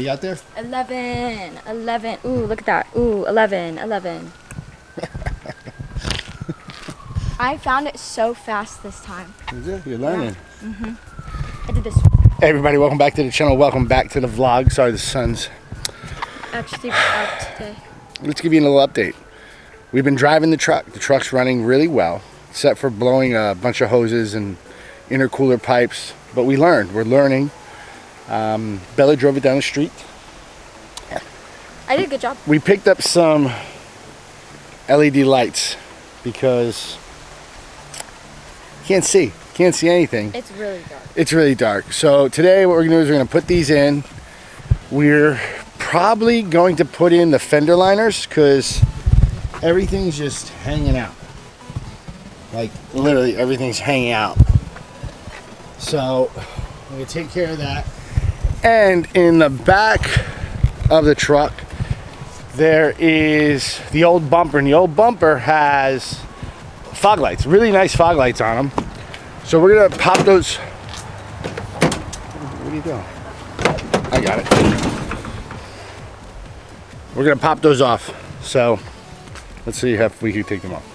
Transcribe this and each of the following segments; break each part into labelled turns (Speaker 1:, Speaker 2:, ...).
Speaker 1: you got there?
Speaker 2: 11. 11. Ooh, look at that. Ooh, 11. 11. I found it so fast this time.
Speaker 1: Is it? You're learning.
Speaker 2: Yeah. I did this.
Speaker 1: Hey everybody, welcome back to the channel. Welcome back to the vlog. Sorry, the sun's
Speaker 2: Actually out today.
Speaker 1: Let's give you a little update. We've been driving the truck. The truck's running really well, except for blowing a bunch of hoses and intercooler pipes. But we learned. We're learning. Bella drove it down the street.
Speaker 2: I did a good job.
Speaker 1: We picked up some LED lights because can't see anything.
Speaker 2: It's really dark.
Speaker 1: It's really dark. So today what we're gonna do is we're gonna put these in. We're probably going to put in the fender liners because everything's just hanging out. Like literally everything's hanging out. So we're gonna take care of that. And in the back of the truck there is the old bumper, and the old bumper has fog lights, really nice fog lights on them. So we're gonna pop those. What are you doing? I got it. We're gonna pop those off. So let's see if we can take them off.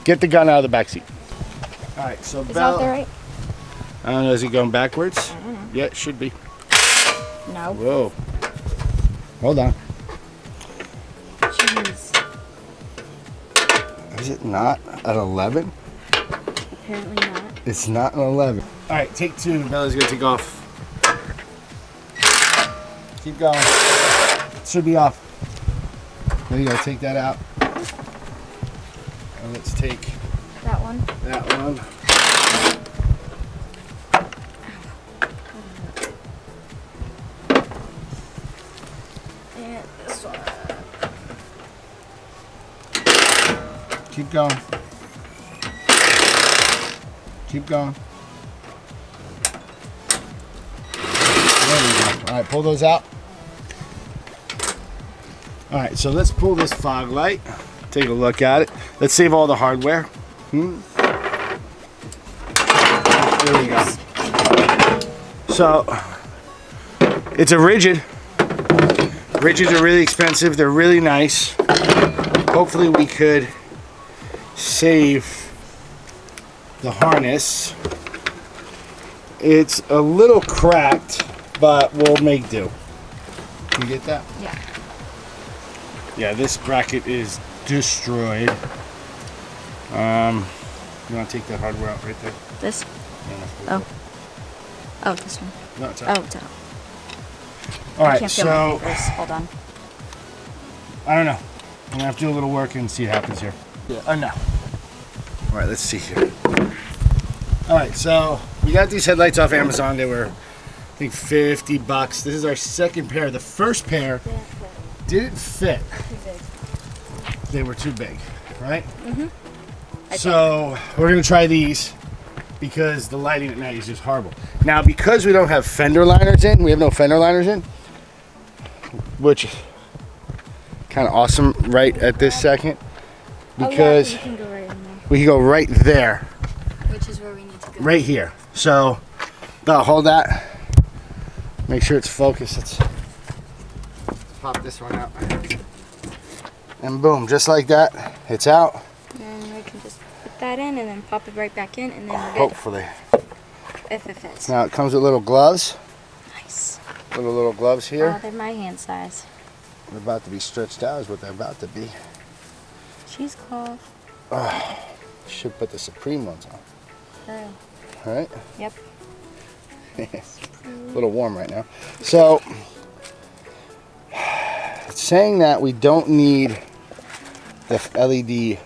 Speaker 1: Get the gun out of the back seat. All right, so
Speaker 2: Is
Speaker 1: Belle,
Speaker 2: that right?
Speaker 1: I don't know, is it going backwards? Yeah, it should be.
Speaker 2: No.
Speaker 1: Whoa. Hold on.
Speaker 2: Jeez.
Speaker 1: Is it not at 11?
Speaker 2: Apparently not.
Speaker 1: It's not an 11. All right, take two. Bella's gonna take off. Keep going. It should be off. There you go, take that out. And let's take
Speaker 2: That one.
Speaker 1: that one.
Speaker 2: And this one.
Speaker 1: Keep going. Keep going. There we go. All right, pull those out. All right, so let's pull this fog light. Take a look at it. Let's save all the hardware. There we go. So it's a rigid. Rigids are really expensive. They're really nice. Hopefully we could save the harness. It's a little cracked, but we'll make do. You get that?
Speaker 2: Yeah.
Speaker 1: Yeah, this bracket is destroyed. You want to take the hardware out right there?
Speaker 2: This?
Speaker 1: Yeah,
Speaker 2: Oh. Oh, this one.
Speaker 1: no, it's out.
Speaker 2: Oh, it's out.
Speaker 1: All
Speaker 2: I
Speaker 1: right,
Speaker 2: can't feel my
Speaker 1: so
Speaker 2: fingers. Hold on.
Speaker 1: I don't know. I'm gonna have to do a little work and see what happens here. Yeah. Oh no. All right, let's see here. All right, so we got these headlights off Amazon. They were, I think, $50. This is our second pair. The first pair didn't fit.
Speaker 2: Too big.
Speaker 1: They were too big, right? So we're gonna try these because the lighting at night is just horrible. Now, because we don't have fender liners in, we have no fender liners in, which is kind of awesome right at this second, because
Speaker 2: we can go right in there.
Speaker 1: we can go right there,
Speaker 2: Which is where we need to go.
Speaker 1: right here. So, Belle, hold that. Make sure it's focused. Let's pop this one out. And boom, just like that, it's out.
Speaker 2: And we can just put that in and then pop it right back in and then we're good.
Speaker 1: Hopefully.
Speaker 2: If it fits.
Speaker 1: Now it comes with little gloves.
Speaker 2: Nice.
Speaker 1: Little gloves here.
Speaker 2: Oh, they're my hand size.
Speaker 1: They're about to be stretched out is what they're about to be.
Speaker 2: Cheesecloth.
Speaker 1: Should put the Supreme ones on.
Speaker 2: Oh.
Speaker 1: All right?
Speaker 2: Yep.
Speaker 1: A little warm right now. So, it's saying that we don't need the LED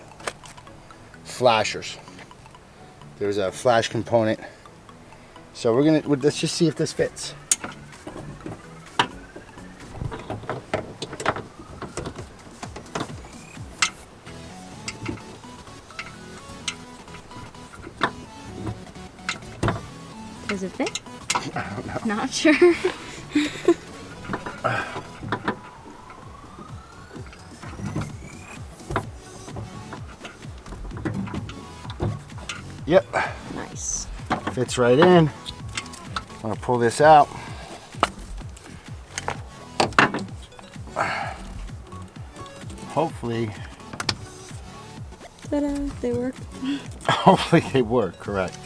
Speaker 1: flashers. There's a flash component. So let's just see if this fits.
Speaker 2: Does it fit?
Speaker 1: I don't know.
Speaker 2: Not sure.
Speaker 1: Yep.
Speaker 2: Nice.
Speaker 1: Fits right in. I'm gonna pull this out. hopefully.
Speaker 2: Ta-da, they work.
Speaker 1: Hopefully they work, correct.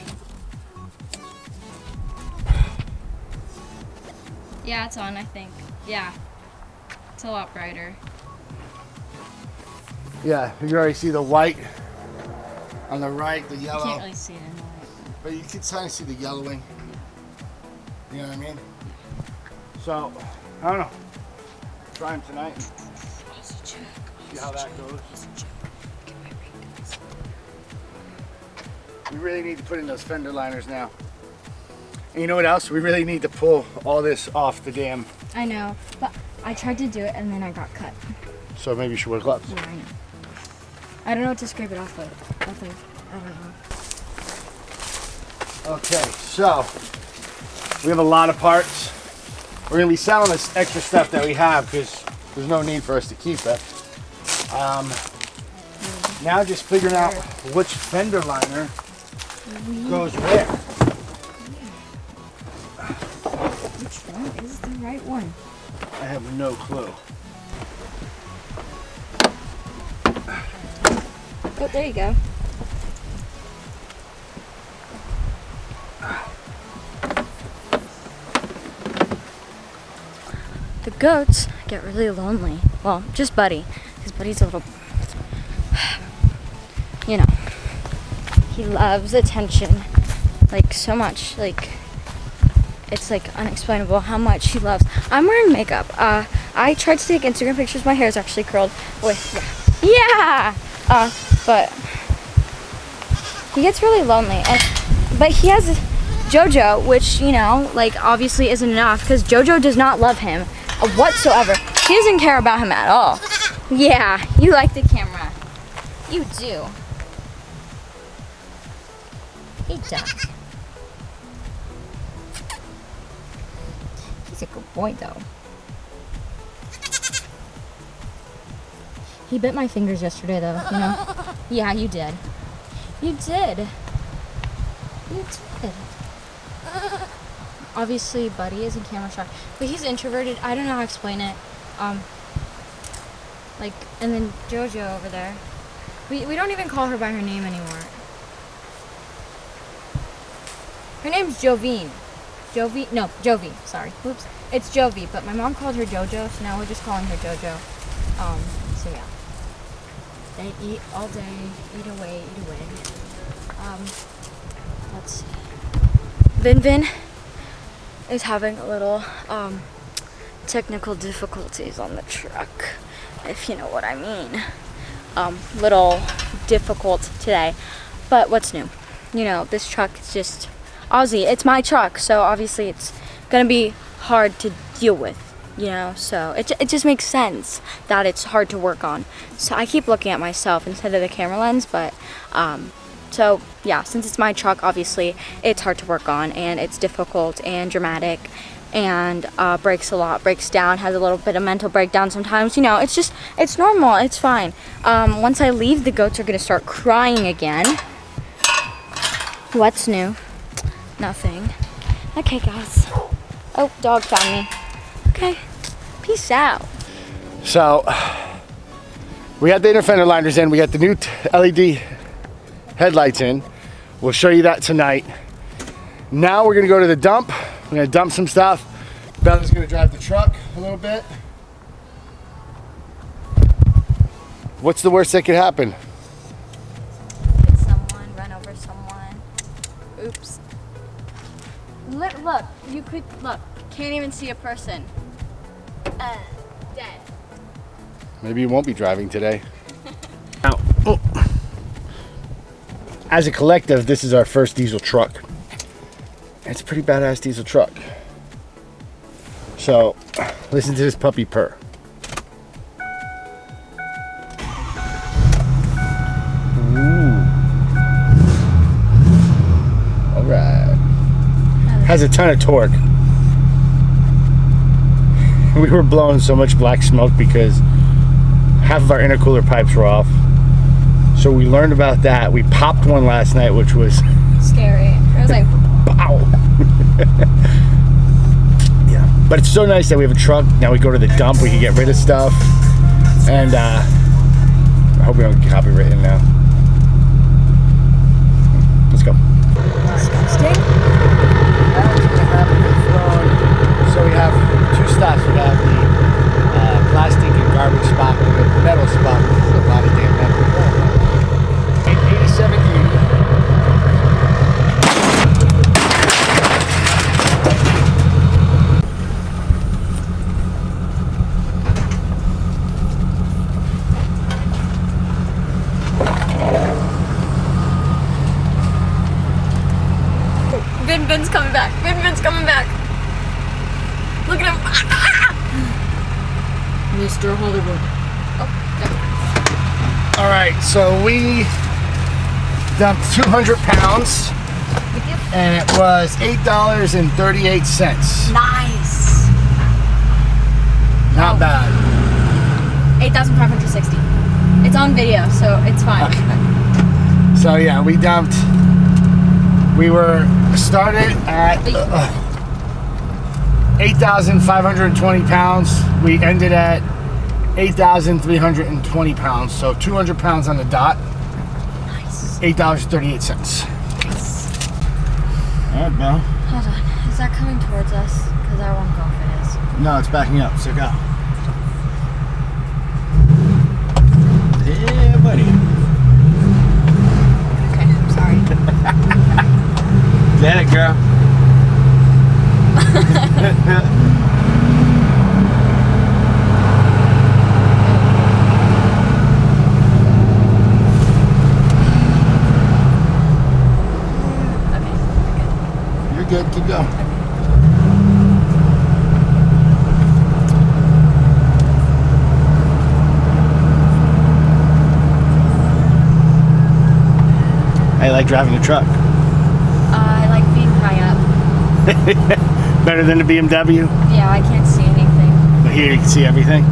Speaker 2: Yeah, it's on, I think. Yeah. It's a lot brighter.
Speaker 1: Yeah, you can already see the white on the right, the yellow.
Speaker 2: You can't really see it in the light.
Speaker 1: But you can kind of see the yellowing. You know what I mean? So, I don't know. Try them tonight. See how that goes. We really need to put in those fender liners now. And you know what else? We really need to pull all this off the damn.
Speaker 2: I know, but I tried to do it and then I got cut.
Speaker 1: So maybe you should wear gloves.
Speaker 2: Yeah, I know. I don't know what to scrape it off with. Nothing. I don't know.
Speaker 1: Okay, so we have a lot of parts. We're gonna be selling this extra stuff that we have because there's no need for us to keep it. Now just figuring out which fender liner goes where.
Speaker 2: Which one is the right one?
Speaker 1: I have no clue.
Speaker 2: Oh, there you go. The goats get really lonely. Well, just Buddy. Because Buddy's a little... You know. He loves attention. Like, so much. Like, it's like unexplainable how much he loves. I'm wearing makeup. I tried to take Instagram pictures. My hair is actually curled with... Yeah! But he gets really lonely, but he has JoJo, which, you know, like, obviously isn't enough because JoJo does not love him whatsoever. She doesn't care about him at all. Yeah, you like the camera. You do. He does. He's a good boy, though. He bit my fingers yesterday, though, you know? Yeah, you did. You did. You did. Obviously, Buddy is in camera shy, but he's introverted. I don't know how to explain it. Like, and then JoJo over there. We don't even call her by her name anymore. Her name's Jovine. Jovi, sorry. Oops. It's Jovi, but my mom called her JoJo, so now we're just calling her JoJo. So yeah. They eat all day, eat away. Let's see. Vin is having a little technical difficulties on the truck, if you know what I mean. Little difficult today. But what's new? You know, this truck is just Aussie. It's my truck, so obviously it's gonna be hard to deal with. You know, so it just makes sense that it's hard to work on. So I keep looking at myself instead of the camera lens, but so yeah, since it's my truck, obviously it's hard to work on and it's difficult and dramatic and breaks a lot, breaks down, has a little bit of mental breakdown sometimes. You know, it's normal, it's fine. Once I leave, the goats are gonna start crying again. What's new? Nothing. Okay, guys. Oh, dog found me. Okay. Peace out.
Speaker 1: So, we got the inner fender liners in. We got the new LED headlights in. We'll show you that tonight. Now we're gonna go to the dump. We're gonna dump some stuff. Bella's gonna drive the truck a little bit. What's the worst that could happen?
Speaker 2: Hit someone, run over someone. Oops. Look, you could, look, can't even see a person. Dead.
Speaker 1: Maybe you won't be driving today. Now, as a collective, this is our first diesel truck. It's a pretty badass diesel truck. So, listen to this puppy purr. Ooh. All right. Has a ton of torque. We were blowing so much black smoke because half of our intercooler pipes were off. So we learned about that. We popped one last night, which was
Speaker 2: scary. I was like,
Speaker 1: pow. Yeah. But it's so nice that we have a truck. Now we go to the dump, we can get rid of stuff. And hope we don't get copywritten now. Let's go.
Speaker 2: Disgusting.
Speaker 1: So we have two stops. We have the plastic and garbage spot and the metal spot. There's a lot of damn metal. 8780.
Speaker 2: Vin's coming back. Vin's coming back. Look at him.
Speaker 3: Mr. Hollywood.
Speaker 2: Oh,
Speaker 1: All right, so we dumped 200 pounds, and it was $8.38.
Speaker 2: nice.
Speaker 1: Not bad.
Speaker 2: 8,560. It's on video, so it's fine.
Speaker 1: Okay. So yeah, we dumped. We were started at 8,520 pounds. We ended at 8,320 pounds. So 200 pounds on the dot.
Speaker 2: Nice.
Speaker 1: $8.38.
Speaker 2: Nice.
Speaker 1: All right, Bill.
Speaker 2: Hold on. Is that coming towards us? Because I won't go if it is.
Speaker 1: No, it's backing up. So go. Yeah, buddy.
Speaker 2: Okay, I'm sorry.
Speaker 1: Get it, girl.
Speaker 2: Okay,
Speaker 1: You're good. Keep going. I like driving a truck.
Speaker 2: I like being high up.
Speaker 1: Better than the BMW,
Speaker 2: Yeah, I can't see anything.
Speaker 1: but here you can see everything.